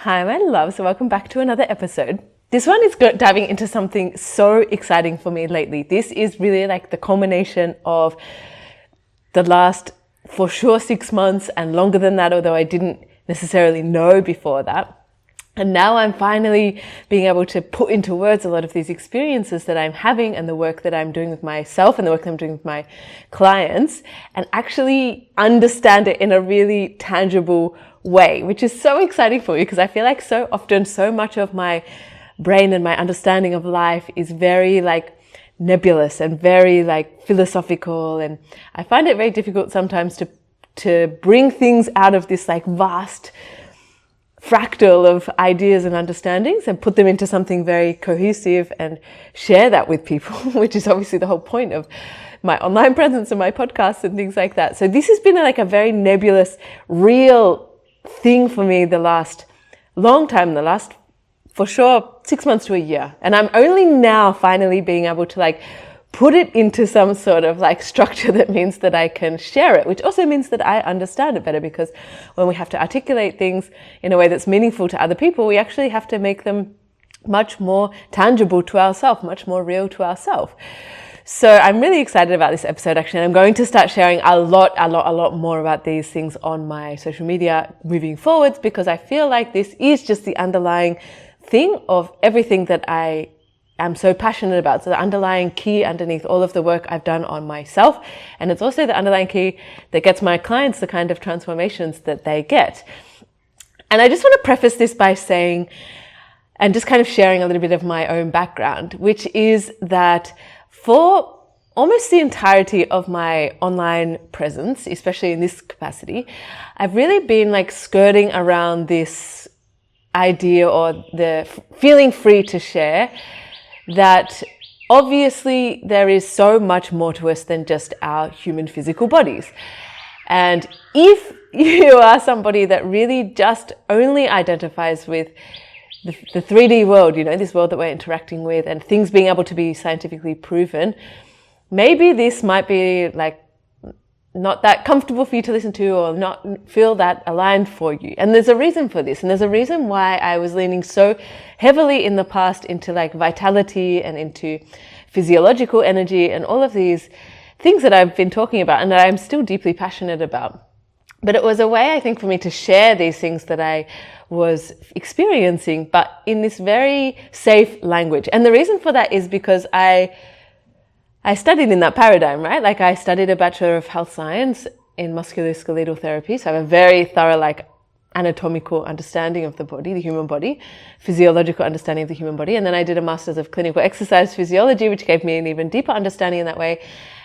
Hi, my loves. Welcome back to another episode. This one is diving into something so exciting for me lately. This is really like the culmination of the last, for sure, 6 months and longer than that, although I didn't necessarily know before that. And now I'm finally being able to put into words a lot of these experiences that I'm having and the work that I'm doing with myself and the work that I'm doing with my clients, and actually understand it in a really tangible way, which is so exciting for me because I feel like so often so much of my brain and my understanding of life is very like nebulous and very like philosophical, and I find it very difficult sometimes to bring things out of this like vast fractal of ideas and understandings and put them into something very cohesive and share that with people, which is obviously the whole point of my online presence and my podcasts and things like that. So this has been like a very nebulous, real thing for me the last long time, the last, for sure, 6 months to a year. And I'm only now finally being able to like put it into some sort of like structure that means that I can share it, which also means that I understand it better, because when we have to articulate things in a way that's meaningful to other people, we actually have to make them much more tangible to ourselves, much more real to ourselves. So I'm really excited about this episode actually, and I'm going to start sharing a lot more about these things on my social media moving forwards, because I feel like this is just the underlying thing of everything that I am so passionate about. So the underlying key underneath all of the work I've done on myself, and it's also the underlying key that gets my clients the kind of transformations that they get. And I just want to preface this by saying, and just kind of sharing a little bit of my own background, which is that for almost the entirety of my online presence, especially in this capacity, I've really been like skirting around this idea or the feeling free to share, that obviously there is so much more to us than just our human physical bodies. And if you are somebody that really just only identifies with the 3D world, you know, this world that we're interacting with and things being able to be scientifically proven, maybe this might be like not that comfortable for you to listen to, or not feel that aligned for you. And there's a reason for this. And there's a reason why I was leaning so heavily in the past into like vitality and into physiological energy and all of these things that I've been talking about and that I'm still deeply passionate about. But it was a way, I think, for me to share these things that I was experiencing, but in this very safe language. And the reason for that is because I studied in that paradigm, right? Like I studied a Bachelor of Health Science in musculoskeletal therapy. So I have a very thorough, like anatomical understanding of the body, the human body, physiological understanding of the human body. And then I did a Master's of Clinical Exercise Physiology, which gave me an even deeper understanding in that way.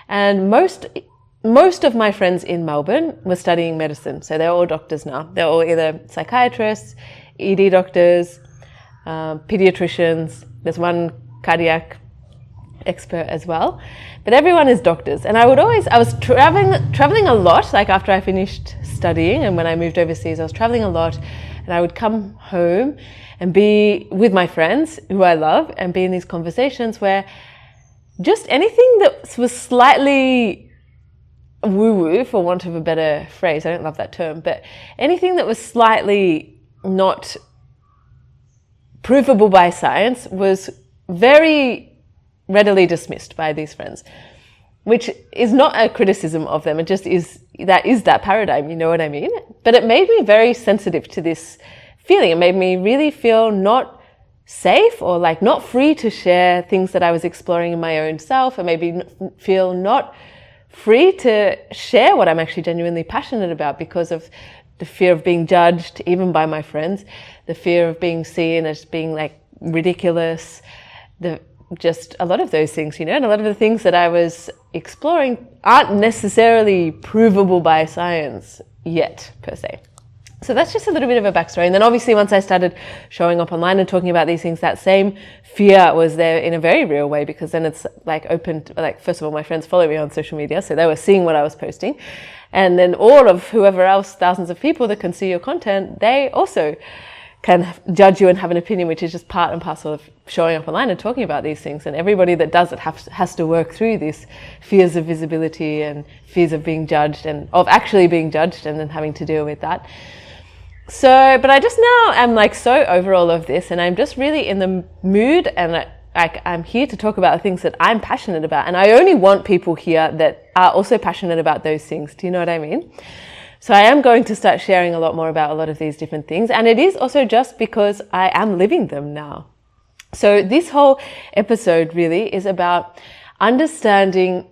And most of my friends in Melbourne were studying medicine. So they're all doctors now. They're all either psychiatrists, ED doctors, pediatricians. There's one cardiac expert as well, but everyone is doctors. And I was traveling a lot, like after I finished studying and when I moved overseas, I was traveling a lot, and I would come home and be with my friends who I love and be in these conversations where just anything that was slightly woo-woo, for want of a better phrase, I don't love that term, but anything that was slightly not provable by science was very readily dismissed by these friends, which is not a criticism of them. It just is that paradigm, you know what I mean? But it made me very sensitive to this feeling. It made me really feel not safe or like not free to share things that I was exploring in my own self, and maybe feel not free to share what I'm actually genuinely passionate about because of the fear of being judged, even by my friends, the fear of being seen as being like ridiculous, just a lot of those things, you know, and a lot of the things that I was exploring aren't necessarily provable by science yet, per se. So that's just a little bit of a backstory. And then obviously once I started showing up online and talking about these things, that same fear was there in a very real way, because then it's like open to, like, first of all, my friends follow me on social media, so they were seeing what I was posting. And then all of whoever else, thousands of people that can see your content, they also can judge you and have an opinion, which is just part and parcel of showing up online and talking about these things. And everybody that does it has to work through these fears of visibility and fears of being judged and of actually being judged and then having to deal with that. but I just now am like so over all of this, and I'm just really in the mood, and I'm here to talk about the things that I'm passionate about. And I only want people here that are also passionate about those things. Do you know what I mean? So I am going to start sharing a lot more about a lot of these different things. And it is also just because I am living them now. So this whole episode really is about understanding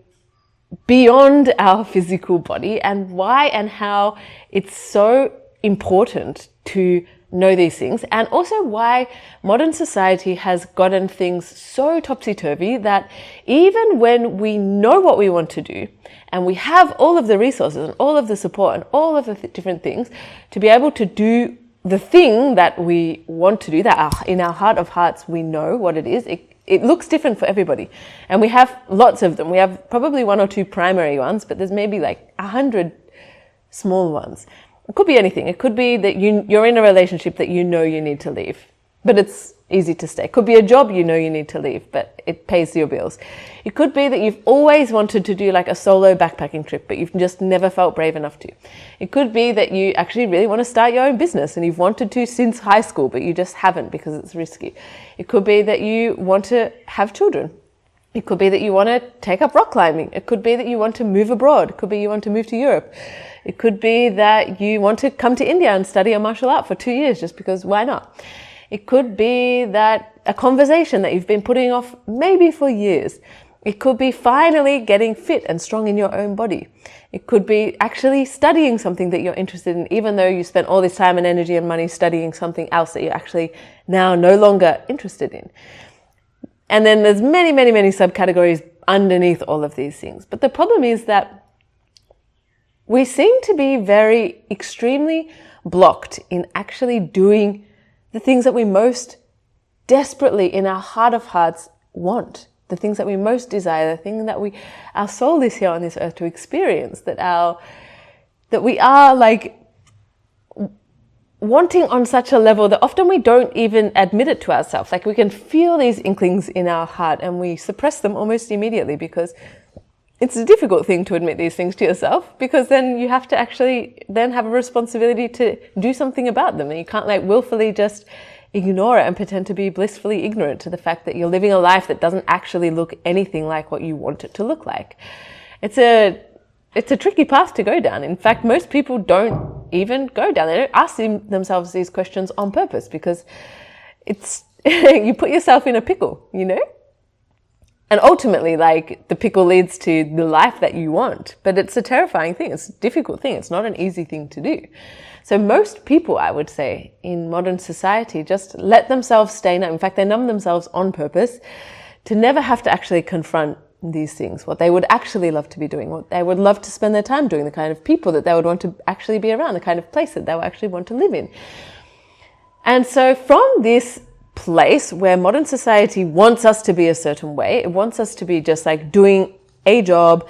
beyond our physical body and why and how it's so important to know these things, and also why modern society has gotten things so topsy-turvy that even when we know what we want to do and we have all of the resources and all of the support and all of the different things to be able to do the thing that we want to do, that in our heart of hearts we know what it is, it looks different for everybody. And we have lots of them. We have probably one or two primary ones, but there's maybe like 100 small ones. It could be anything. It could be that you're in a relationship that you know you need to leave, but it's easy to stay. It could be a job you know you need to leave, but it pays your bills. It could be that you've always wanted to do like a solo backpacking trip, but you've just never felt brave enough to. It could be that you actually really want to start your own business and you've wanted to since high school, but you just haven't because it's risky. It could be that you want to have children. It could be that you want to take up rock climbing. It could be that you want to move abroad. It could be you want to move to Europe. It could be that you want to come to India and study a martial art for 2 years just because why not? It could be that a conversation that you've been putting off maybe for years. It could be finally getting fit and strong in your own body. It could be actually studying something that you're interested in, even though you spent all this time and energy and money studying something else that you're actually now no longer interested in. And then there's many, many, many subcategories underneath all of these things. But the problem is that we seem to be very extremely blocked in actually doing the things that we most desperately in our heart of hearts want, the things that we most desire, the thing that our soul is here on this earth to experience, that we are like wanting on such a level that often we don't even admit it to ourselves. Like we can feel these inklings in our heart and we suppress them almost immediately because it's a difficult thing to admit these things to yourself, because then you have to actually then have a responsibility to do something about them. And you can't like willfully just ignore it and pretend to be blissfully ignorant to the fact that you're living a life that doesn't actually look anything like what you want it to look like. It's a tricky path to go down. In fact, most people don't even go down. They don't ask themselves these questions on purpose because it's, you put yourself in a pickle, you know? And ultimately, like, the pickle leads to the life that you want. But it's a terrifying thing. It's a difficult thing. It's not an easy thing to do. So most people, I would say, in modern society just let themselves stay numb. In fact, they numb themselves on purpose to never have to actually confront these things, what they would actually love to be doing, what they would love to spend their time doing, the kind of people that they would want to actually be around, the kind of place that they would actually want to live in. And so from this place where modern society wants us to be a certain way, it wants us to be just like doing a job,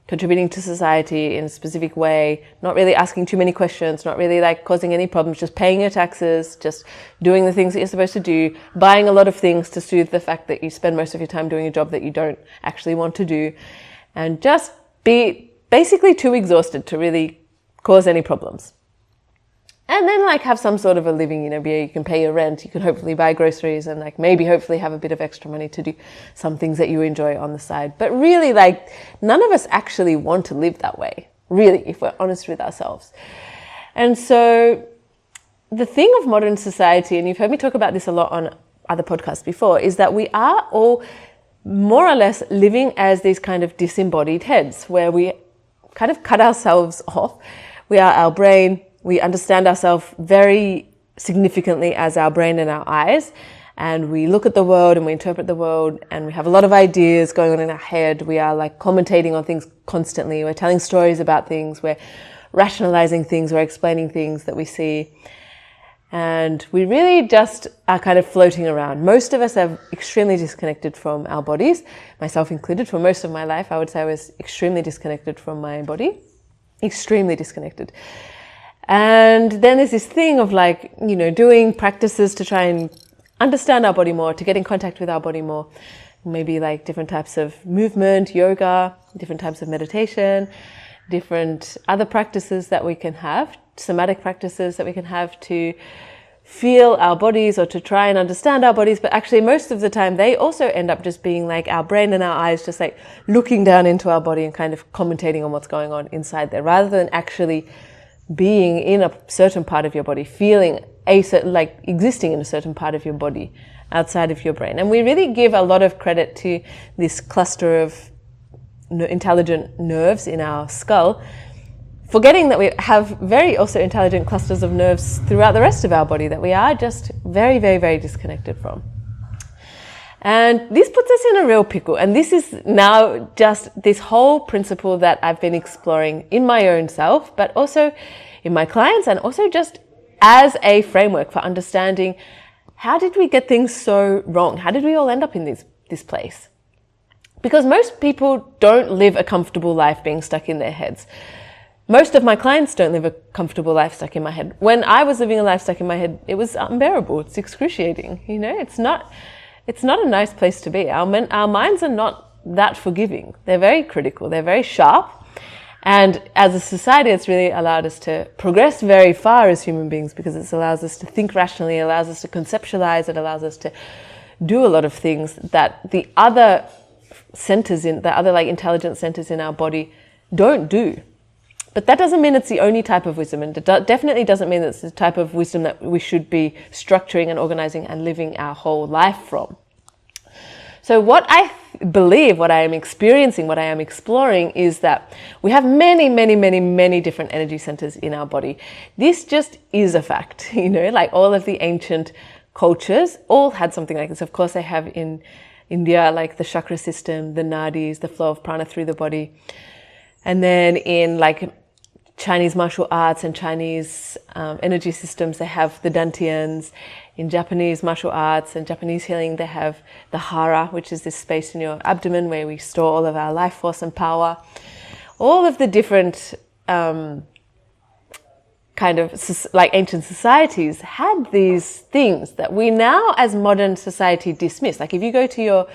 contributing to society in a specific way, not really asking too many questions, not really like causing any problems, just paying your taxes, just doing the things that you're supposed to do, buying a lot of things to soothe the fact that you spend most of your time doing a job that you don't actually want to do, and just be basically too exhausted to really cause any problems. And then like have some sort of a living, you know, you can pay your rent, you can hopefully buy groceries and like maybe hopefully have a bit of extra money to do some things that you enjoy on the side. But really like none of us actually want to live that way, really, if we're honest with ourselves. And so the thing of modern society, and you've heard me talk about this a lot on other podcasts before, is that we are all more or less living as these kind of disembodied heads where we kind of cut ourselves off. We are our brain. We understand ourselves very significantly as our brain and our eyes, and we look at the world and we interpret the world, and we have a lot of ideas going on in our head. We are like commentating on things constantly. We're telling stories about things. We're rationalizing things. We're explaining things that we see. And we really just are kind of floating around. Most of us are extremely disconnected from our bodies, myself included. For most of my life, I would say I was extremely disconnected from my body, extremely disconnected. And then there's this thing of like, you know, doing practices to try and understand our body more, to get in contact with our body more. Maybe like different types of movement, yoga, different types of meditation, different other practices that we can have somatic practices that we can have to feel our bodies or to try and understand our bodies, but actually most of the time they also end up just being like our brain and our eyes just like looking down into our body and kind of commentating on what's going on inside there, rather than actually being in a certain part of your body, feeling a certain, like existing in a certain part of your body outside of your brain. And we really give a lot of credit to this cluster of intelligent nerves in our skull, forgetting that we have very also intelligent clusters of nerves throughout the rest of our body that we are just very, very, very disconnected from. And this puts us in a real pickle. And this is now just this whole principle that I've been exploring in my own self, but also in my clients, and also just as a framework for understanding, how did we get things so wrong? How did we all end up in this place? Because most people don't live a comfortable life being stuck in their heads. Most of my clients don't live a comfortable life stuck in my head. When I was living a life stuck in my head, it was unbearable. It's excruciating. You know, it's not a nice place to be. Our minds are not that forgiving. They're very critical. They're very sharp. And as a society, it's really allowed us to progress very far as human beings, because it allows us to think rationally, it allows us to conceptualize, it allows us to do a lot of things that the other centers in, the other like intelligent centers in our body don't do. But that doesn't mean it's the only type of wisdom, and it definitely doesn't mean that it's the type of wisdom that we should be structuring and organizing and living our whole life from. So what I believe, what I am experiencing, what I am exploring is that we have many, many, many, many different energy centers in our body. This just is a fact, you know, like all of the ancient cultures all had something like this. Of course, they have in India, like the chakra system, the nadis, the flow of prana through the body. And then in like Chinese martial arts and Chinese energy systems, they have the dantians. In Japanese martial arts and Japanese healing, they have the hara, which is this space in your abdomen where we store all of our life force and power. All of the different kind of like ancient societies had these things that we now as modern society dismiss. Like if you go to your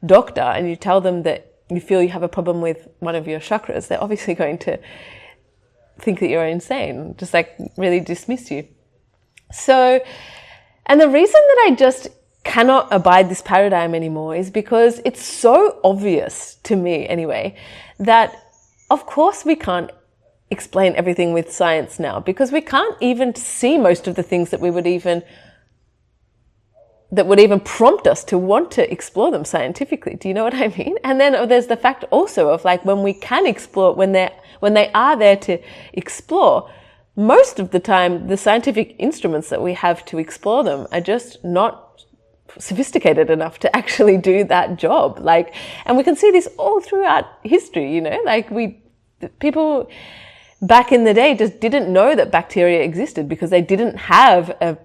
doctor and you tell them that you feel you have a problem with one of your chakras, they're obviously going to think that you're insane, just like really dismiss you. So, and the reason that I just cannot abide this paradigm anymore is because it's so obvious to me anyway, that of course we can't explain everything with science now, because we can't even see most of the things that would even prompt us to want to explore them scientifically. Do you know what I mean? And then there's the fact also of like when we can explore, when they are there to explore, most of the time the scientific instruments that we have to explore them are just not sophisticated enough to actually do that job. Like, and we can see this all throughout history, you know, like people back in the day just didn't know that bacteria existed because they didn't have a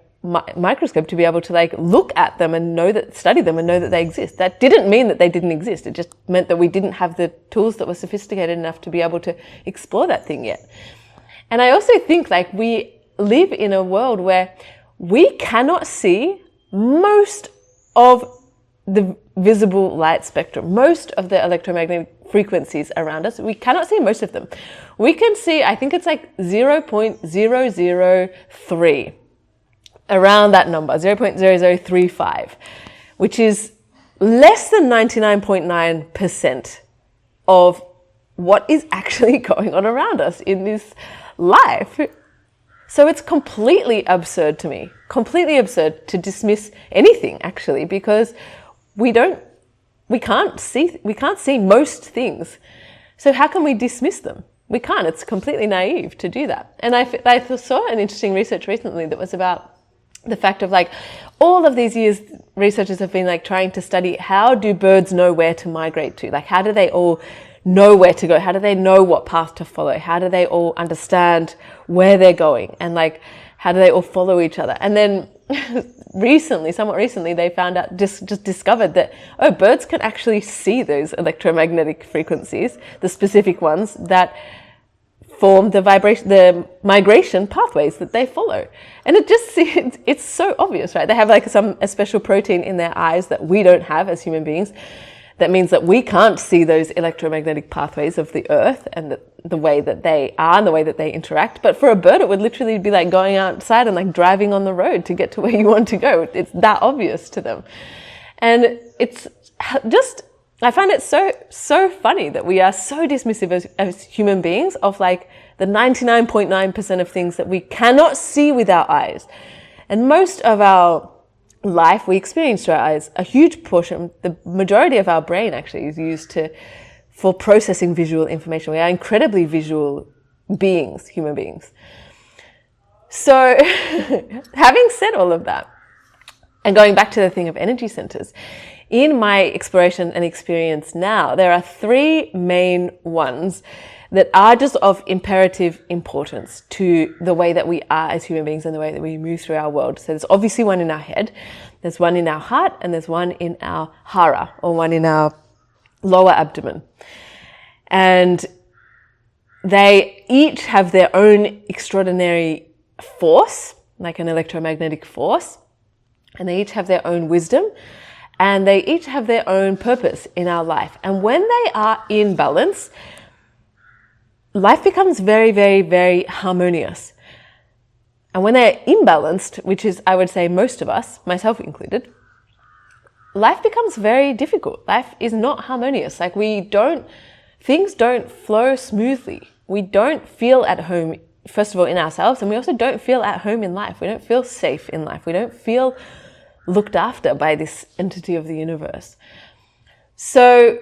microscope to be able to like look at them and study them and know that they exist. That didn't mean that they didn't exist. It just meant that we didn't have the tools that were sophisticated enough to be able to explore that thing yet. And I also think like we live in a world where we cannot see most of the visible light spectrum, most of the electromagnetic frequencies around us. We cannot see most of them. We can see, I think it's like 0.003, around that number, 0.0035, which is less than 99.9% of what is actually going on around us in this life. So it's completely absurd to me, completely absurd to dismiss anything actually, because we can't see most things. So how can we dismiss them? We can't. It's completely naive to do that. And I saw an interesting research recently that was about the fact of like all of these years researchers have been like trying to study how do birds know where to migrate to? Like how do they all know where to go? How do they know what path to follow? How do they all understand where they're going? And like how do they all follow each other? And then somewhat recently, they found out, just discovered that, birds can actually see those electromagnetic frequencies, the specific ones that form the migration pathways that they follow. And it's so obvious, right? They have like a special protein in their eyes that we don't have as human beings That means that we can't see those electromagnetic pathways of the earth and the way that they are and the way that they interact. But for a bird, it would literally be like going outside and like driving on the road to get to where you want to go. It's that obvious to them. And it's just, I find it so funny that we are so dismissive as human beings of like the 99.9% of things that we cannot see with our eyes. And most of our life we experience through our eyes. A huge portion, the majority of our brain actually is used for processing visual information. We are incredibly visual beings, human beings. So having said all of that, and going back to the thing of energy centers, in my exploration and experience now, there are three main ones that are just of imperative importance to the way that we are as human beings and the way that we move through our world. So there's obviously one in our head, there's one in our heart, and there's one in our hara, or one in our lower abdomen. And they each have their own extraordinary force, like an electromagnetic force, and they each have their own wisdom, and they each have their own purpose in our life. And when they are in balance, life becomes very, very, very harmonious. And when they're imbalanced, which is, I would say, most of us, myself included, life becomes very difficult. Life is not harmonious. Like things don't flow smoothly. We don't feel at home, first of all, in ourselves, and we also don't feel at home in life. We don't feel safe in life. We don't feel looked after by this entity of the universe. So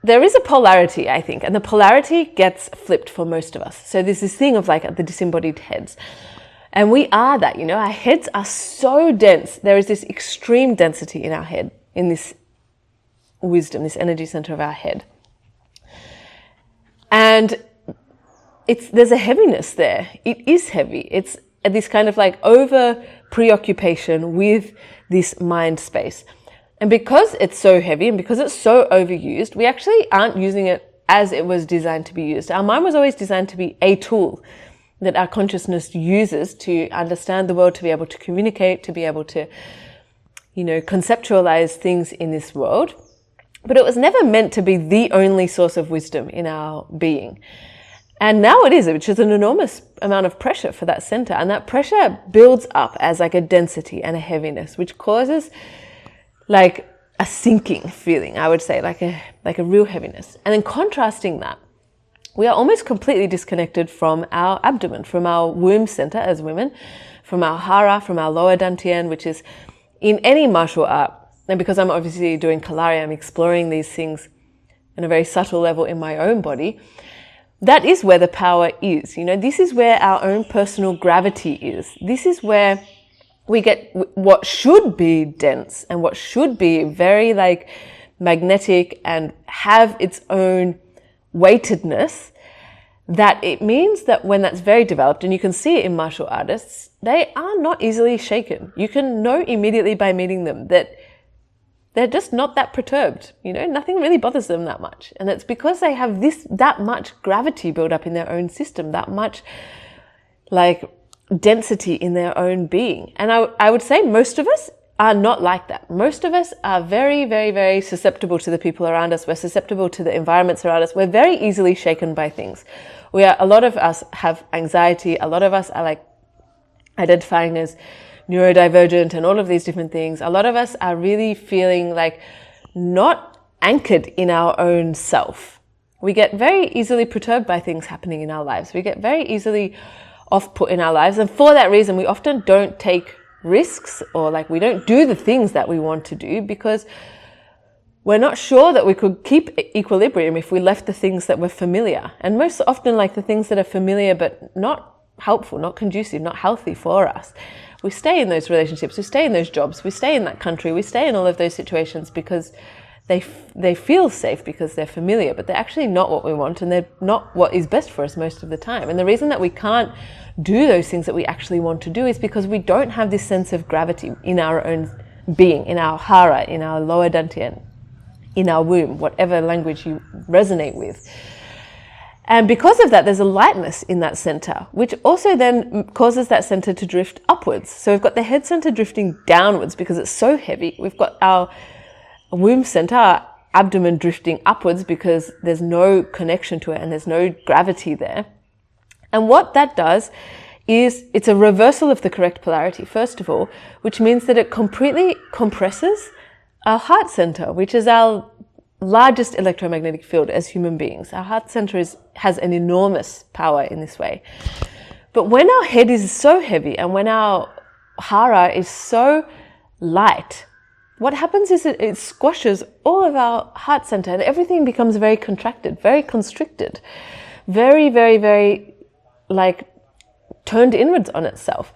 there is a polarity, I think, and the polarity gets flipped for most of us. So there's this thing of like the disembodied heads. And we are that, our heads are so dense. There is this extreme density in our head, in this wisdom, this energy center of our head. And there's a heaviness there. It is heavy. It's this kind of like over preoccupation with this mind space. And because it's so heavy and because it's so overused, we actually aren't using it as it was designed to be used. Our mind was always designed to be a tool that our consciousness uses to understand the world, to be able to communicate, to be able to, conceptualize things in this world. But it was never meant to be the only source of wisdom in our being. And now it is, which is an enormous amount of pressure for that center. And that pressure builds up as like a density and a heaviness, which causes like a sinking feeling, I would say, like a real heaviness. And then contrasting that, we are almost completely disconnected from our abdomen, from our womb center as women, from our hara, from our lower dantian, which is in any martial art. And because I'm obviously doing Kalari, I'm exploring these things on a very subtle level in my own body. That is where the power is. This is where our own personal gravity is. This is where we get what should be dense and what should be very like magnetic and have its own weightedness, that it means that when that's very developed, and you can see it in martial artists, they are not easily shaken. You can know immediately by meeting them that they're just not that perturbed. Nothing really bothers them that much. And it's because they have that much gravity built up in their own system, that much like density in their own being. And I would say most of us are not like that. Most of us are very, very, very susceptible to the people around us. We're susceptible to the environments around us. We're very easily shaken by things. A lot of us have anxiety. A lot of us are like identifying as neurodivergent and all of these different things. A lot of us are really feeling like not anchored in our own self. We get very easily perturbed by things happening in our lives. We get very easily off-put in our lives. And for that reason, we often don't take risks, or like we don't do the things that we want to do because we're not sure that we could keep equilibrium if we left the things that were familiar. And most often like the things that are familiar but not helpful, not conducive, not healthy for us. We stay in those relationships, we stay in those jobs, we stay in that country, we stay in all of those situations because they feel safe, because they're familiar, but they're actually not what we want, and they're not what is best for us most of the time. And the reason that we can't do those things that we actually want to do is because we don't have this sense of gravity in our own being, in our hara, in our lower dantian, in our womb, whatever language you resonate with. And because of that, there's a lightness in that center, which also then causes that center to drift upwards. So we've got the head center drifting downwards because it's so heavy. We've got our womb center abdomen drifting upwards because there's no connection to it and there's no gravity there. And what that does is it's a reversal of the correct polarity, first of all, which means that it completely compresses our heart center, which is our largest electromagnetic field as human beings. Our heart center has an enormous power in this way. But when our head is so heavy and when our hara is so light, what happens is it squashes all of our heart center and everything becomes very contracted, very constricted, very, very, very like turned inwards on itself.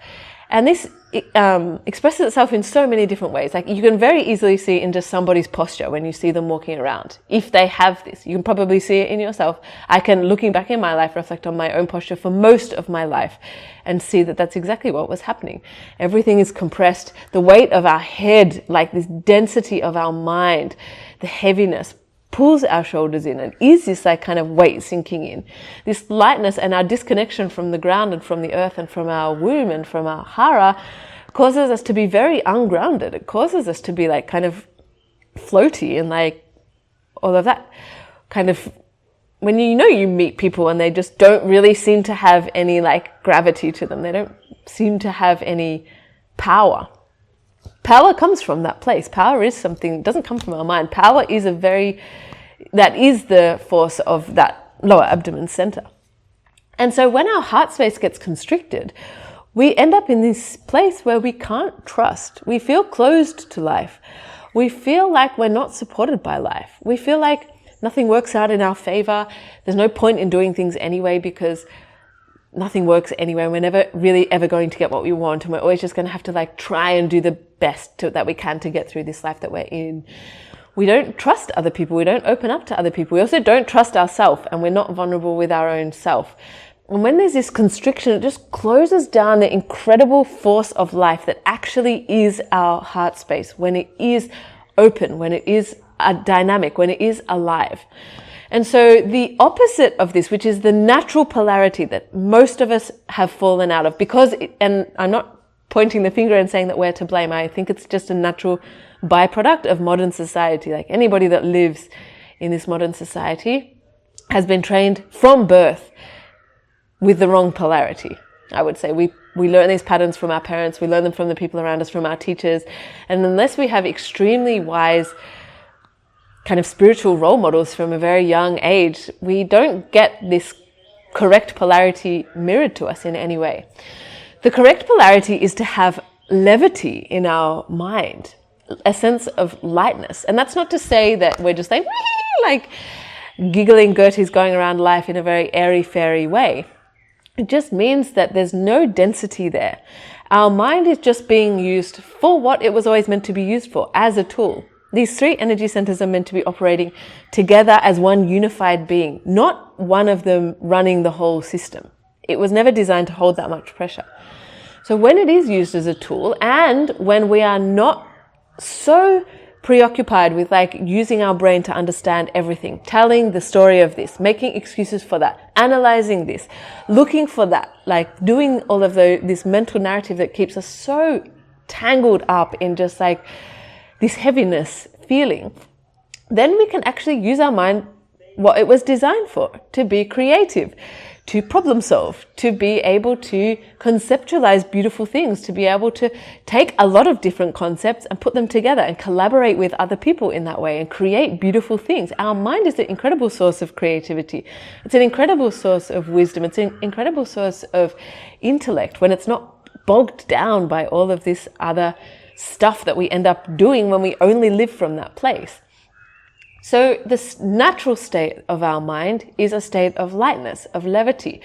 And this expresses itself in so many different ways. Like you can very easily see in just somebody's posture when you see them walking around. If they have this, you can probably see it in yourself. I can, looking back in my life, reflect on my own posture for most of my life and see that that's exactly what was happening. Everything is compressed. The weight of our head, like this density of our mind, the heaviness, pulls our shoulders in and is this like kind of weight sinking in. This lightness and our disconnection from the ground and from the earth and from our womb and from our hara causes us to be very ungrounded. It causes us to be like kind of floaty and like all of that kind of, when you meet people and they just don't really seem to have any like gravity to them. They don't seem to have any power. Power comes from that place. Power is something, it doesn't come from our mind. Power is that is the force of that lower abdomen center. And so when our heart space gets constricted, we end up in this place where we can't trust. We feel closed to life. We feel like we're not supported by life. We feel like nothing works out in our favor. There's no point in doing things anyway because nothing works anyway. We're never really ever going to get what we want, and we're always just going to have to like try and do the best that we can to get through this life that we're in. We don't trust other people. We don't open up to other people. We also don't trust ourselves, and we're not vulnerable with our own self. And when there's this constriction, it just closes down the incredible force of life that actually is our heart space, when it is open, when it is dynamic, when it is alive. And so the opposite of this, which is the natural polarity that most of us have fallen out of, and I'm not pointing the finger and saying that we're to blame. I think it's just a natural byproduct of modern society. Like anybody that lives in this modern society has been trained from birth with the wrong polarity. I would say we learn these patterns from our parents, we learn them from the people around us, from our teachers. And unless we have extremely wise kind of spiritual role models from a very young age, we don't get this correct polarity mirrored to us in any way. The correct polarity is to have levity in our mind, a sense of lightness. And that's not to say that we're just like giggling Gertie's going around life in a very airy-fairy way. It just means that there's no density there. Our mind is just being used for what it was always meant to be used for, as a tool. These three energy centers are meant to be operating together as one unified being, not one of them running the whole system. It was never designed to hold that much pressure. So when it is used as a tool, and when we are not so preoccupied with like using our brain to understand everything, telling the story of this, making excuses for that, analyzing this, looking for that, like doing all of this mental narrative that keeps us so tangled up in just like this heaviness feeling, then we can actually use our mind what it was designed for, to be creative, to problem solve, to be able to conceptualize beautiful things, to be able to take a lot of different concepts and put them together and collaborate with other people in that way and create beautiful things. Our mind is an incredible source of creativity. It's an incredible source of wisdom. It's an incredible source of intellect when it's not bogged down by all of this other stuff that we end up doing when we only live from that place. So this natural state of our mind is a state of lightness, of levity,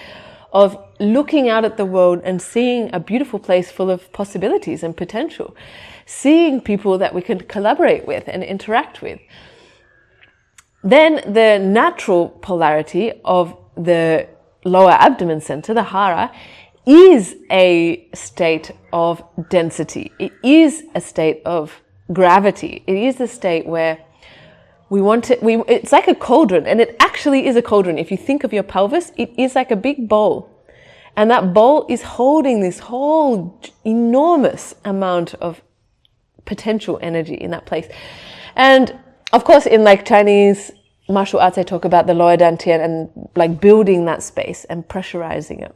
of looking out at the world and seeing a beautiful place full of possibilities and potential, seeing people that we can collaborate with and interact with. Then the natural polarity of the lower abdomen center, the hara, is a state of density. It is a state of gravity. It is a state where it's like a cauldron, and it actually is a cauldron. If you think of your pelvis, it is like a big bowl. And that bowl is holding this whole enormous amount of potential energy in that place. And of course, in like Chinese martial arts, I talk about the lower dantian and like building that space and pressurizing it.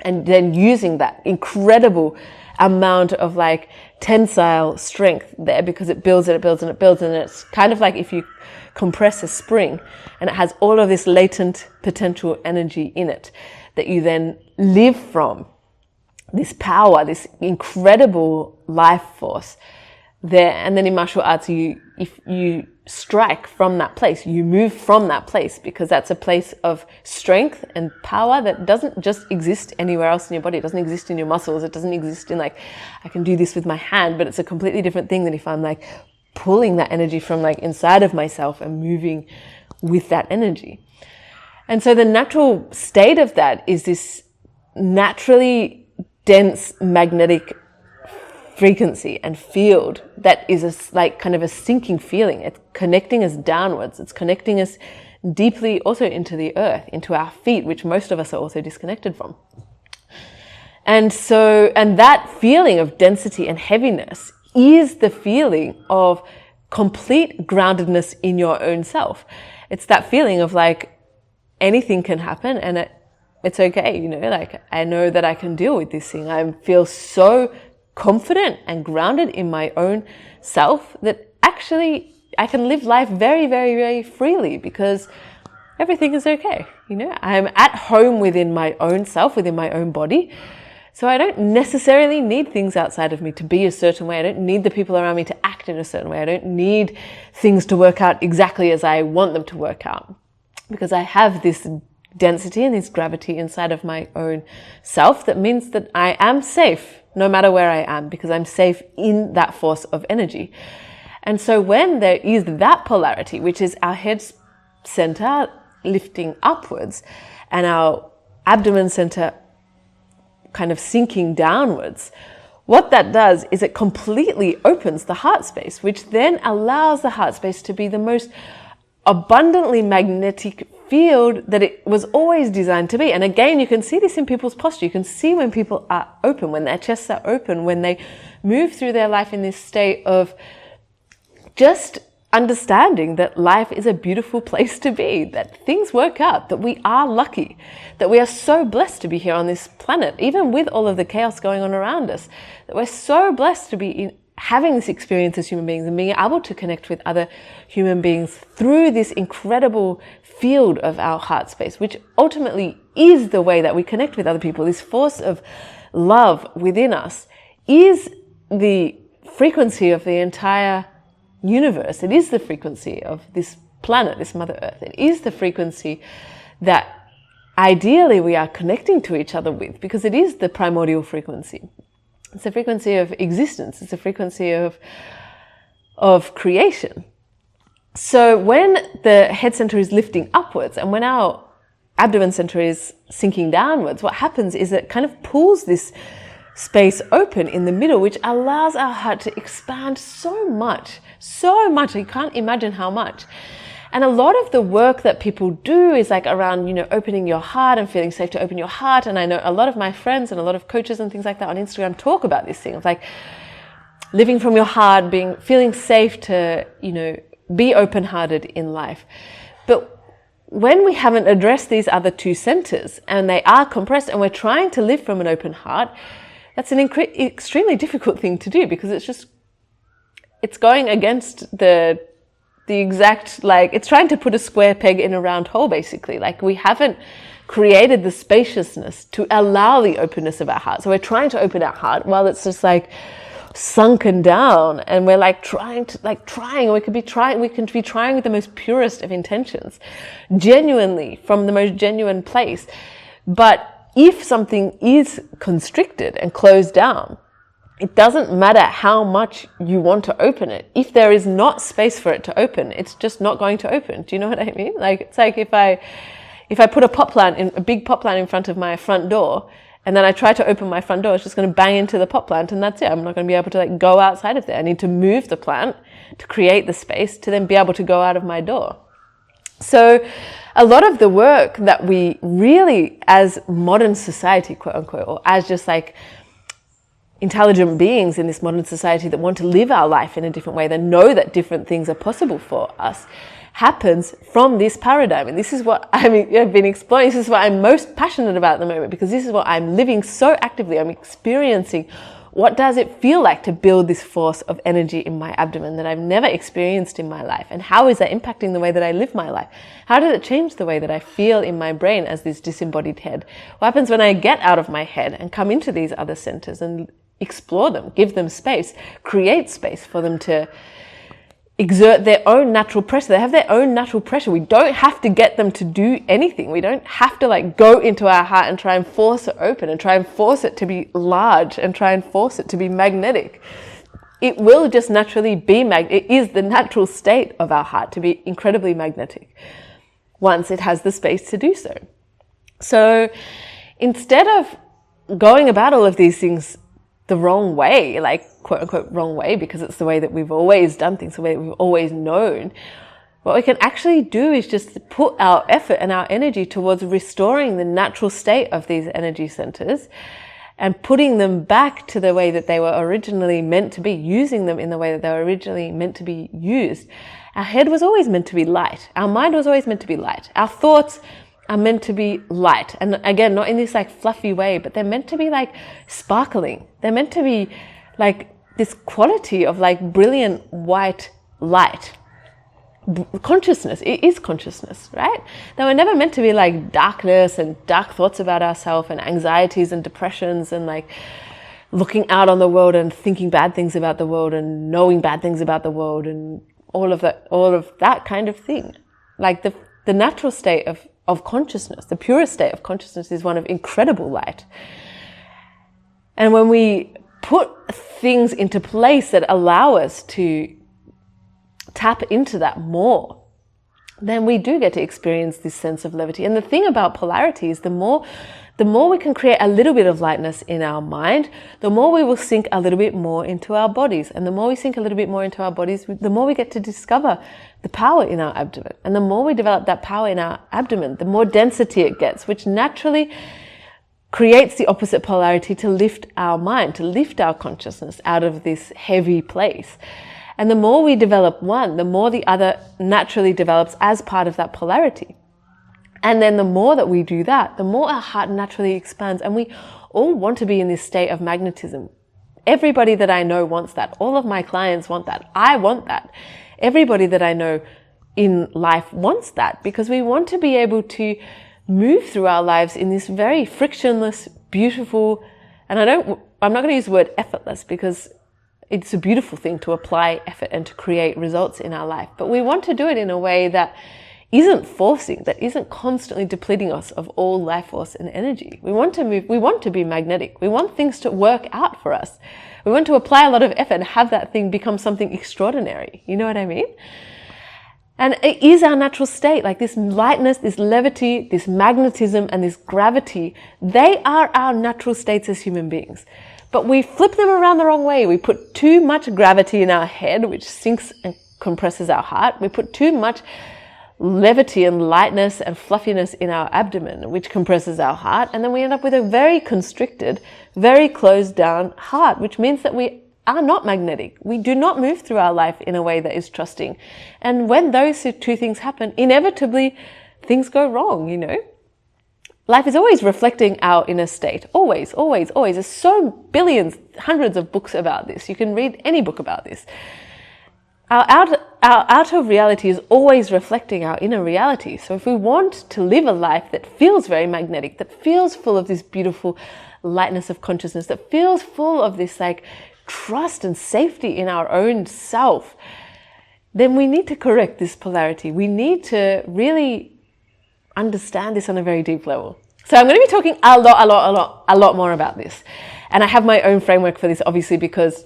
And then using that incredible amount of like tensile strength there, because it builds and it builds and it builds. And it's kind of like if you compress a spring and it has all of this latent potential energy in it that you then live from, this power, this incredible life force there. And then in martial arts, if you strike from that place, you move from that place, because that's a place of strength and power that doesn't just exist anywhere else in your body. It doesn't exist in your muscles. It doesn't exist in like, I can do this with my hand, but it's a completely different thing than if I'm like pulling that energy from like inside of myself and moving with that energy. And so the natural state of that is this naturally dense magnetic frequency and field that is like kind of a sinking feeling. It's connecting us downwards. It's connecting us deeply also into the earth, into our feet, which most of us are also disconnected from. And that feeling of density and heaviness is the feeling of complete groundedness in your own self. It's that feeling of like anything can happen and it's okay, you know, like I know that I can deal with this thing. I feel so confident and grounded in my own self that actually I can live life very, very, very freely because everything is okay. You know, I'm at home within my own self, within my own body. So I don't necessarily need things outside of me to be a certain way. I don't need the people around me to act in a certain way. I don't need things to work out exactly as I want them to work out, because I have this density and this gravity inside of my own self that means that I am safe no matter where I am, because I'm safe in that force of energy. And so when there is that polarity, which is our head center lifting upwards and our abdomen center kind of sinking downwards, what that does is it completely opens the heart space, which then allows the heart space to be the most abundantly magnetic field that it was always designed to be. And again, you can see this in people's posture. You can see when people are open, when their chests are open, when they move through their life in this state of just understanding that life is a beautiful place to be, that things work out, that we are lucky, that we are so blessed to be here on this planet, even with all of the chaos going on around us, that we're so blessed to be having this experience as human beings and being able to connect with other human beings through this incredible field of our heart space, which ultimately is the way that we connect with other people. This force of love within us is the frequency of the entire universe. It is the frequency of this planet, this Mother Earth. It is the frequency that ideally we are connecting to each other with, because it is the primordial frequency. It's a frequency of existence. It's a frequency of creation. So when the head center is lifting upwards and when our abdomen center is sinking downwards, what happens is it kind of pulls this space open in the middle, which allows our heart to expand so much. You can't imagine how much. And a lot of the work that people do is like around, you know, opening your heart and feeling safe to open your heart. And I know a lot of my friends and a lot of coaches and things like that on Instagram talk about this thing of like living from your heart, feeling safe to, you know, be open-hearted in life. But when we haven't addressed these other two centers and they are compressed and we're trying to live from an open heart, that's an extremely difficult thing to do, because it's going against the exact, like, it's trying to put a square peg in a round hole, basically. Like, we haven't created the spaciousness to allow the openness of our heart. So we're trying to open our heart while it's just like sunken down, and we're like trying, and we can be trying with the most purest of intentions, genuinely, from the most genuine place. But if something is constricted and closed down, it doesn't matter how much you want to open it. If there is not space for it to open, it's just not going to open. Do you know what I mean? Like, it's like if I put a big pot plant in front of my front door, and then I try to open my front door, it's just going to bang into the pot plant, and that's it. I'm not going to be able to like go outside of there. I need to move the plant to create the space to then be able to go out of my door. So a lot of the work that we really, as modern society, quote unquote, or as just like intelligent beings in this modern society that want to live our life in a different way, that know that different things are possible for us, happens from this paradigm. And this is what I've been exploring. This is what I'm most passionate about at the moment, because this is what I'm living so actively. I'm experiencing what does it feel like to build this force of energy in my abdomen that I've never experienced in my life? And how is that impacting the way that I live my life? How does it change the way that I feel in my brain as this disembodied head? What happens when I get out of my head and come into these other centers and explore them, give them space, create space for them to exert their own natural pressure? They have their own natural pressure. We don't have to get them to do anything. We don't have to like go into our heart and try and force it open and try and force it to be large and try and force it to be magnetic. It will just naturally be it is the natural state of our heart to be incredibly magnetic once it has the space to do so. So instead of going about all of these things the wrong way, like quote unquote wrong way, because it's the way that we've always done things, the way that we've always known, what we can actually do is just put our effort and our energy towards restoring the natural state of these energy centers and putting them back to the way that they were originally meant to be, using them in the way that they were originally meant to be used. Our head was always meant to be light. Our mind was always meant to be light. Our thoughts are meant to be light. And again, not in this like fluffy way, but they're meant to be like sparkling. They're meant to be like this quality of like brilliant white light. Consciousness, it is consciousness, right? They were never meant to be like darkness and dark thoughts about ourselves and anxieties and depressions and like looking out on the world and thinking bad things about the world and knowing bad things about the world and all of that kind of thing. Like the natural state of consciousness, the purest state of consciousness, is one of incredible light. And when we put things into place that allow us to tap into that more, then we do get to experience this sense of levity. And the thing about polarity is the more we can create a little bit of lightness in our mind, the more we will sink a little bit more into our bodies. And the more we sink a little bit more into our bodies, the more we get to discover the power in our abdomen. And the more we develop that power in our abdomen, the more density it gets, which naturally creates the opposite polarity to lift our mind, to lift our consciousness out of this heavy place. And the more we develop one, the more the other naturally develops as part of that polarity. And then the more that we do that, the more our heart naturally expands. And we all want to be in this state of magnetism. Everybody that I know wants that. All of my clients want that. I want that. Everybody that I know in life wants that, because we want to be able to move through our lives in this very frictionless, beautiful, and I'm not going to use the word effortless, because it's a beautiful thing to apply effort and to create results in our life. But we want to do it in a way that isn't forcing, that isn't constantly depleting us of all life force and energy. We want to move, we want to be magnetic. We want things to work out for us. We want to apply a lot of effort and have that thing become something extraordinary. You know what I mean? And it is our natural state, like this lightness, this levity, this magnetism, and this gravity. They are our natural states as human beings. But we flip them around the wrong way. We put too much gravity in our head, which sinks and compresses our heart. We put too much levity and lightness and fluffiness in our abdomen, which compresses our heart. And then we end up with a very constricted, very closed down heart, which means that we are not magnetic. We do not move through our life in a way that is trusting. And when those two things happen, inevitably things go wrong, you know. Life is always reflecting our inner state. Always, always, always. There's so billions, hundreds of books about this. You can read any book about this. Our outer reality is always reflecting our inner reality. So if we want to live a life that feels very magnetic, that feels full of this beautiful lightness of consciousness, that feels full of this like trust and safety in our own self, then we need to correct this polarity. We need to really understand this on a very deep level. So I'm going to be talking a lot more about this. And I have my own framework for this, obviously, because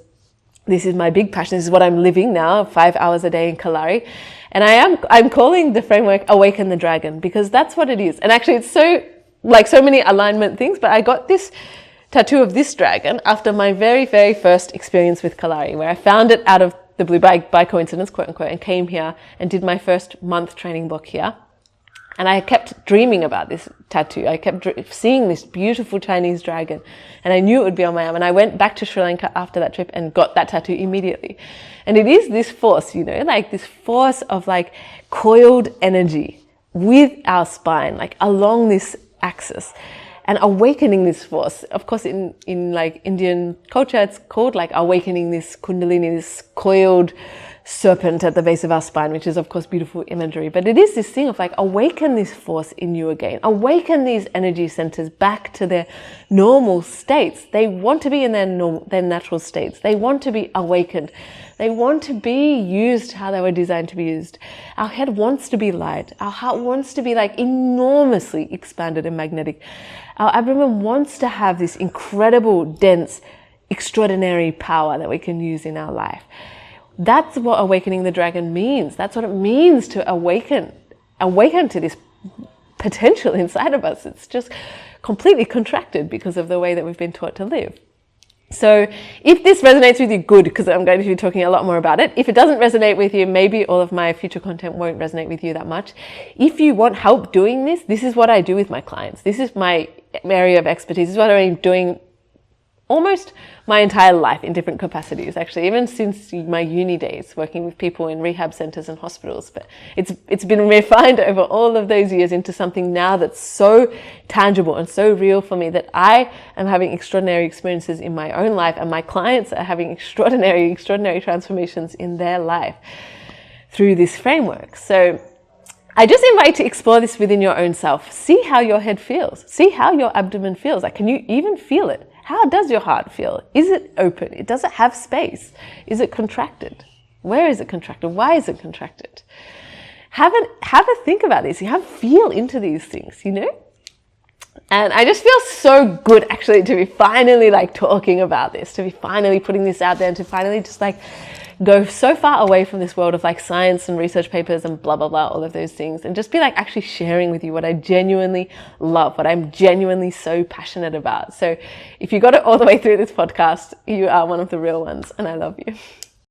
this is my big passion. This is what I'm living now, 5 hours a day in Kalari. And I'm calling the framework Awaken the Dragon, because that's what it is. And actually it's so many alignment things, but I got this tattoo of this dragon after my very, very first experience with Kalari, where I found it out of the blue by coincidence, quote unquote, and came here and did my first month training block here. And I kept dreaming about this tattoo. I kept seeing this beautiful Chinese dragon, and I knew it would be on my arm. And I went back to Sri Lanka after that trip and got that tattoo immediately. And it is this force, you know, like this force of like coiled energy with our spine, like along this axis, and awakening this force. Of course, in like Indian culture, it's called like awakening this kundalini, this coiled serpent at the base of our spine, which is of course beautiful imagery. But it is this thing of like awaken this force in you again, awaken these energy centers back to their normal states. They want to be in their natural states. They want to be awakened. They want to be used how they were designed to be used. Our head wants to be light. Our heart wants to be like enormously expanded and magnetic. Our abdomen wants to have this incredible, dense, extraordinary power that we can use in our life. That's what awakening the dragon means. That's what it means to awaken to this potential inside of us. It's just completely contracted because of the way that we've been taught to live. So if this resonates with you, good, because I'm going to be talking a lot more about it. If it doesn't resonate with you, maybe all of my future content won't resonate with you that much. If you want help doing this, this is what I do with my clients. This is my area of expertise. This is what I'm doing almost my entire life in different capacities, actually, even since my uni days, working with people in rehab centers and hospitals. But it's been refined over all of those years into something now that's so tangible and so real for me, that I am having extraordinary experiences in my own life, and my clients are having extraordinary transformations in their life through this framework. So I just invite you to explore this within your own self. See how your head feels. See how your abdomen feels. Like, can you even feel it? How does your heart feel? Is it open? Does it have space? Is it contracted? Where is it contracted? Why is it contracted? Have a think about this. Feel into these things, you know? And I just feel so good actually to be finally like talking about this, to be finally putting this out there, and to finally just like go so far away from this world of like science and research papers and blah, blah, blah, all of those things, and just be like actually sharing with you what I genuinely love, what I'm genuinely so passionate about. So if you got it all the way through this podcast, you are one of the real ones, and I love you.